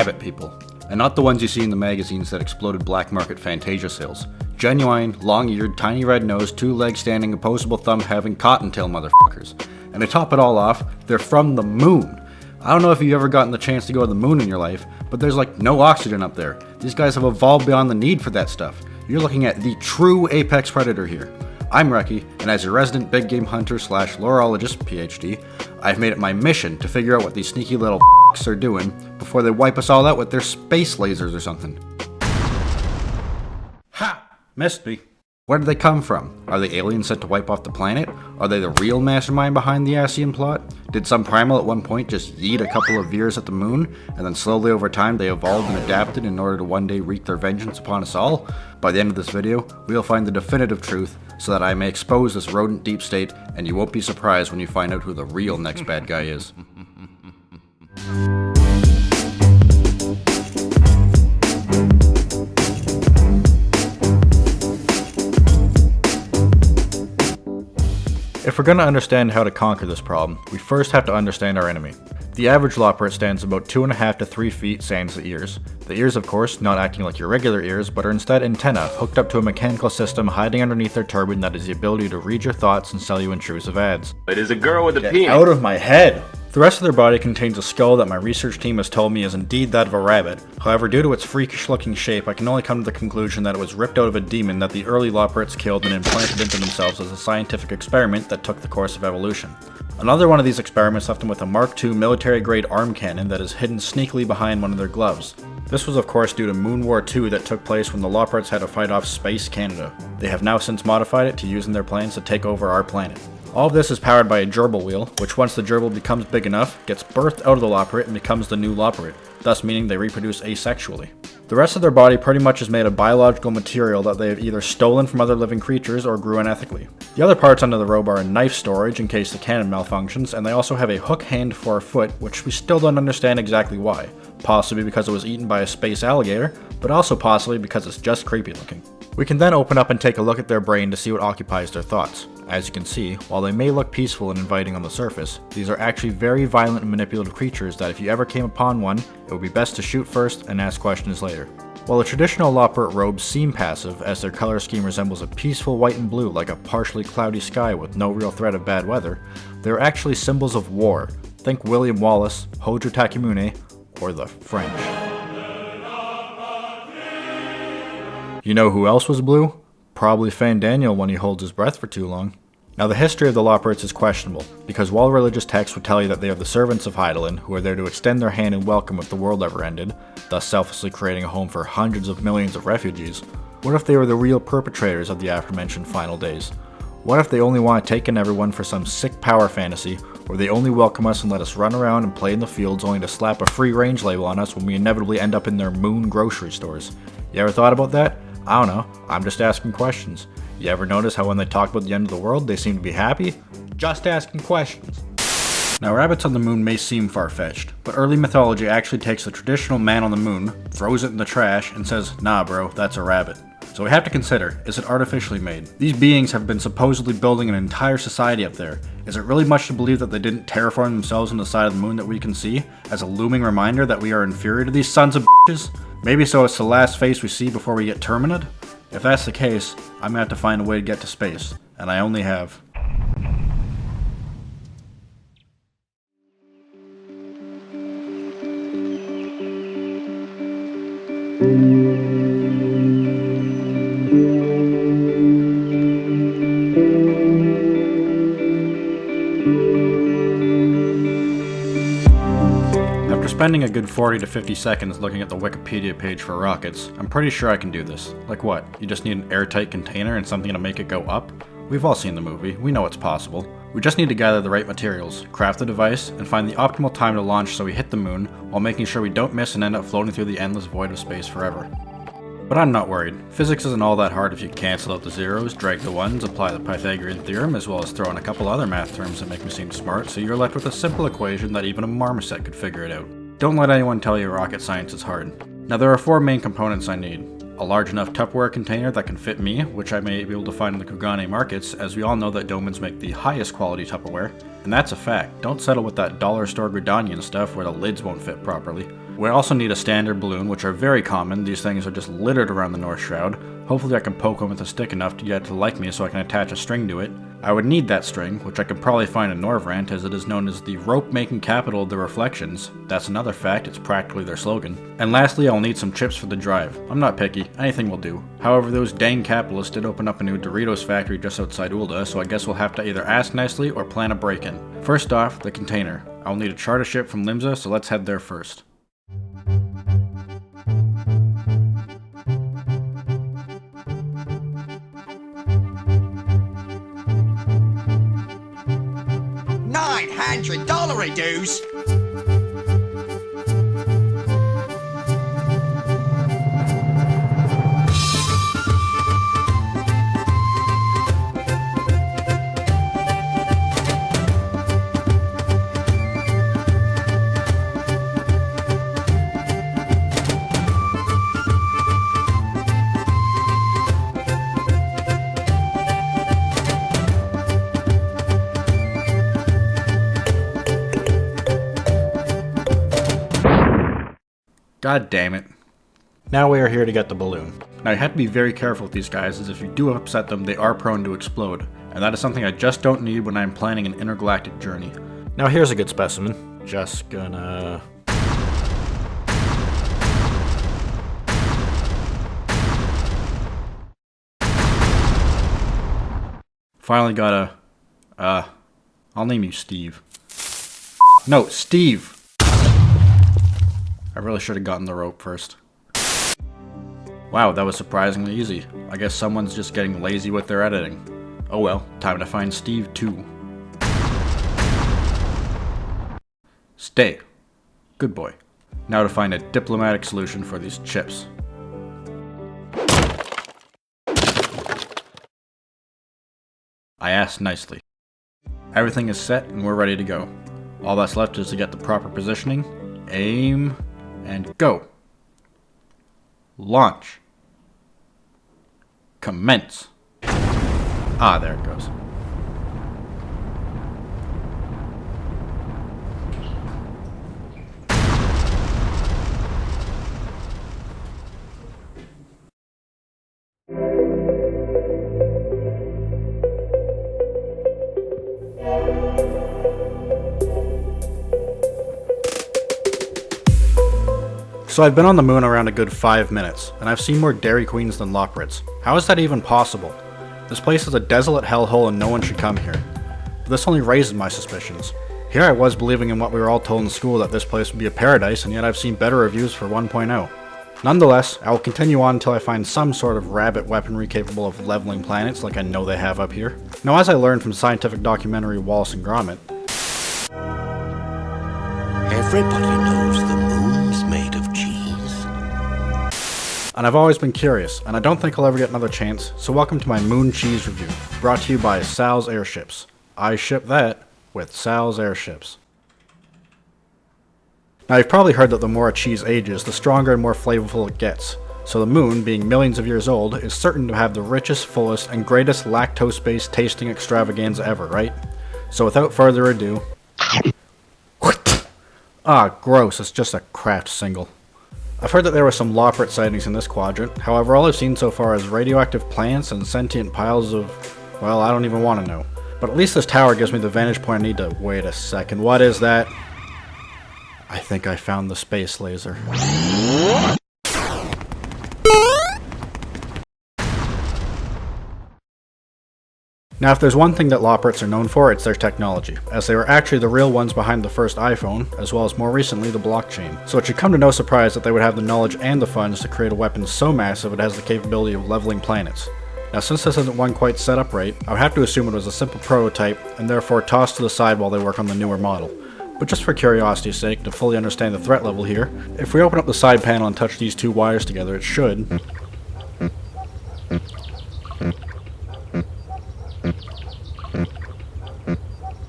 rabbit people. And not the ones you see in the magazines that exploded black market Fantasia sales. Genuine, long-eared, tiny red-nosed, two-leg standing, opposable thumb having cottontail motherfuckers. And to top it all off, they're from the moon. I don't know if you've ever gotten the chance to go to the moon in your life, but there's like no oxygen up there. These guys have evolved beyond the need for that stuff. You're looking at the true apex predator here. I'm Reki, and as your resident big game hunter / lorologist, PhD, I've made it my mission to figure out what these sneaky little f***s are doing before they wipe us all out with their space lasers or something. Ha! Missed me. Where did they come from? Are they aliens sent to wipe off the planet? Are they the real mastermind behind the Asian plot? Did some primal at one point just yeet a couple of years at the moon, and then slowly over time they evolved and adapted in order to one day wreak their vengeance upon us all? By the end of this video, we'll find the definitive truth so that I may expose this rodent deep state, and you won't be surprised when you find out who the real next bad guy is. If we're going to understand how to conquer this problem, we first have to understand our enemy. The average Loporrit stands about 2.5 to 3 feet sans the ears. The ears, of course, not acting like your regular ears, but are instead antennae hooked up to a mechanical system hiding underneath their turbine that has the ability to read your thoughts and sell you intrusive ads. It is a girl with a Get penis. Out of my head! The rest of their body contains a skull that my research team has told me is indeed that of a rabbit. However, due to its freakish looking shape, I can only come to the conclusion that it was ripped out of a demon that the early Loporrits killed and implanted into themselves as a scientific experiment that took the course of evolution. Another one of these experiments left them with a Mark II military-grade arm cannon that is hidden sneakily behind one of their gloves. This was of course due to Moon War II that took place when the Loporrits had to fight off Space Canada. They have now since modified it to use in their plans to take over our planet. All of this is powered by a gerbil wheel, which once the gerbil becomes big enough, gets birthed out of the Loporrit and becomes the new Loporrit, thus meaning they reproduce asexually. The rest of their body pretty much is made of biological material that they have either stolen from other living creatures or grew unethically. The other parts under the robe are in knife storage in case the cannon malfunctions, and they also have a hook hand for a foot, which we still don't understand exactly why. Possibly because it was eaten by a space alligator, but also possibly because it's just creepy looking. We can then open up and take a look at their brain to see what occupies their thoughts. As you can see, while they may look peaceful and inviting on the surface, these are actually very violent and manipulative creatures that if you ever came upon one, it would be best to shoot first and ask questions later. While the traditional Loporrit robes seem passive, as their color scheme resembles a peaceful white and blue like a partially cloudy sky with no real threat of bad weather, they are actually symbols of war. Think William Wallace, Hojo Takemune, or the French. You know who else was blue? Probably Fandaniel when he holds his breath for too long. Now the history of the Loporrits is questionable, because while religious texts would tell you that they are the servants of Helynt, who are there to extend their hand in welcome if the world ever ended, thus selflessly creating a home for hundreds of millions of refugees, what if they were the real perpetrators of the aforementioned final days? What if they only want to take in everyone for some sick power fantasy, or they only welcome us and let us run around and play in the fields only to slap a free range label on us when we inevitably end up in their moon grocery stores? You ever thought about that? I don't know, I'm just asking questions. You ever notice how when they talk about the end of the world, they seem to be happy? Just asking questions. Now rabbits on the moon may seem far-fetched, but early mythology actually takes the traditional man on the moon, throws it in the trash, and says, nah bro, that's a rabbit. So we have to consider, is it artificially made? These beings have been supposedly building an entire society up there. Is it really much to believe that they didn't terraform themselves on the side of the moon that we can see, as a looming reminder that we are inferior to these sons of bitches? Maybe so it's the last face we see before we get terminated? If that's the case, I'm gonna have to find a way to get to space, and I only have... After spending a good 40 to 50 seconds looking at the Wikipedia page for rockets, I'm pretty sure I can do this. Like what? You just need an airtight container and something to make it go up? We've all seen the movie, we know it's possible. We just need to gather the right materials, craft the device, and find the optimal time to launch so we hit the moon, while making sure we don't miss and end up floating through the endless void of space forever. But I'm not worried. Physics isn't all that hard if you cancel out the zeros, drag the ones, apply the Pythagorean theorem, as well as throw in a couple other math terms that make me seem smart, so you're left with a simple equation that even a marmoset could figure it out. Don't let anyone tell you rocket science is hard. Now there are 4 main components I need. A large enough Tupperware container that can fit me, which I may be able to find in the Kugane markets, as we all know that Domans make the highest quality Tupperware. And that's a fact. Don't settle with that dollar store Gridanian stuff where the lids won't fit properly. We also need a standard balloon, which are very common. These things are just littered around the North Shroud. Hopefully I can poke one with a stick enough to get it to like me so I can attach a string to it. I would need that string, which I could probably find in Norvrant, as it is known as the rope-making capital of the Reflections. That's another fact, it's practically their slogan. And lastly, I'll need some chips for the drive. I'm not picky, anything will do. However, those dang capitalists did open up a new Doritos factory just outside Ulda, so I guess we'll have to either ask nicely or plan a break-in. First off, the container. I'll need a charter ship from Limsa, so let's head there first. $900 dues. God damn it. Now we are here to get the balloon. Now you have to be very careful with these guys, as if you do upset them, they are prone to explode. And that is something I just don't need when I'm planning an intergalactic journey. Now here's a good specimen. Just gonna... Finally got a... I'll name you Steve. No, Steve! I really should have gotten the rope first. Wow, that was surprisingly easy. I guess someone's just getting lazy with their editing. Oh well, time to find Steve too. Stay. Good boy. Now to find a diplomatic solution for these chips. I asked nicely. Everything is set and we're ready to go. All that's left is to get the proper positioning, aim, and go. Launch. Commence. Ah, there it goes. So I've been on the moon around a good 5 minutes, and I've seen more Dairy Queens than Loporrits. How is that even possible? This place is a desolate hellhole and no one should come here. But this only raises my suspicions. Here I was believing in what we were all told in school, that this place would be a paradise, and yet I've seen better reviews for 1.0. Nonetheless, I will continue on until I find some sort of rabbit weaponry capable of leveling planets like I know they have up here. Now, as I learned from scientific documentary Wallace and Gromit, Everybody knows the moon's made of cheese. and I've always been curious, and I don't think I'll ever get another chance, so welcome to my Moon Cheese review, brought to you by Sal's Airships. I ship that with Sal's Airships. Now you've probably heard that the more a cheese ages, the stronger and more flavorful it gets. So the moon, being millions of years old, is certain to have the richest, fullest, and greatest lactose-based tasting extravaganza ever, right? So without further ado... Ah, gross, it's just a craft single. I've heard that there were some Loporrit sightings in this quadrant, however all I've seen so far is radioactive plants and sentient piles of... well, I don't even want to know. But at least this tower gives me the vantage point I need to... wait a second, what is that? I think I found the space laser. Now, if there's one thing that Loporrits are known for, it's their technology, as they were actually the real ones behind the first iPhone, as well as more recently the blockchain. So it should come to no surprise that they would have the knowledge and the funds to create a weapon so massive it has the capability of leveling planets. Now, since this isn't one quite set up right, I would have to assume it was a simple prototype, and therefore tossed to the side while they work on the newer model. But just for curiosity's sake, to fully understand the threat level here, if we open up the side panel and touch these two wires together, it should...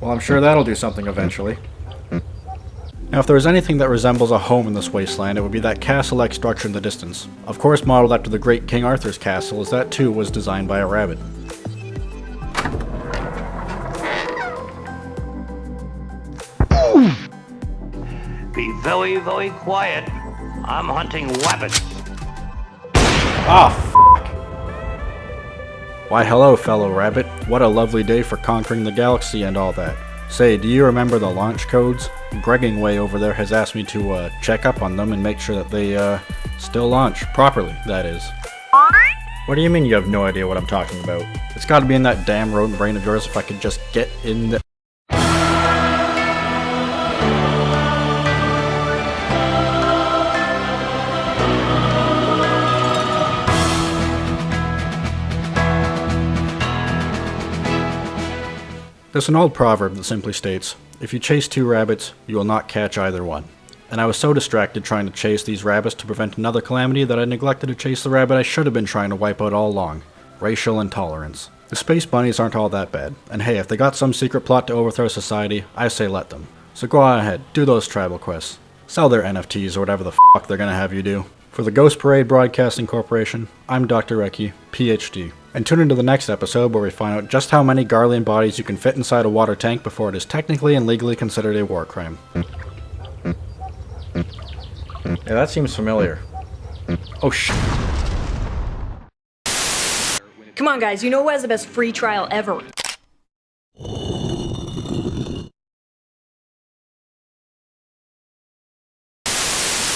well, I'm sure that'll do something eventually. Now, if there was anything that resembles a home in this wasteland, it would be that castle-like structure in the distance. Of course modeled after the great King Arthur's castle, as that too was designed by a rabbit. Be very, very quiet. I'm hunting weapons. Ah, f***. Why hello, fellow rabbit. What a lovely day for conquering the galaxy and all that. Say, do you remember the launch codes? Greggingway over there has asked me to check up on them and make sure that they still launch. Properly, that is. What do you mean you have no idea what I'm talking about? It's gotta be in that damn rodent brain of yours if I could just get in the... There's an old proverb that simply states, if you chase two rabbits, you will not catch either one. And I was so distracted trying to chase these rabbits to prevent another calamity that I neglected to chase the rabbit I should have been trying to wipe out all along. Racial intolerance. The space bunnies aren't all that bad, and hey, if they got some secret plot to overthrow society, I say let them. So go on ahead, do those tribal quests. Sell their NFTs or whatever the fuck they're gonna have you do. For the Ghost Parade Broadcasting Corporation, I'm Dr. Recchi, PhD. And tune into the next episode where we find out just how many Garlean bodies you can fit inside a water tank before it is technically and legally considered a war crime. Yeah, that seems familiar. Oh shit. Come on, guys, you know who has the best free trial ever?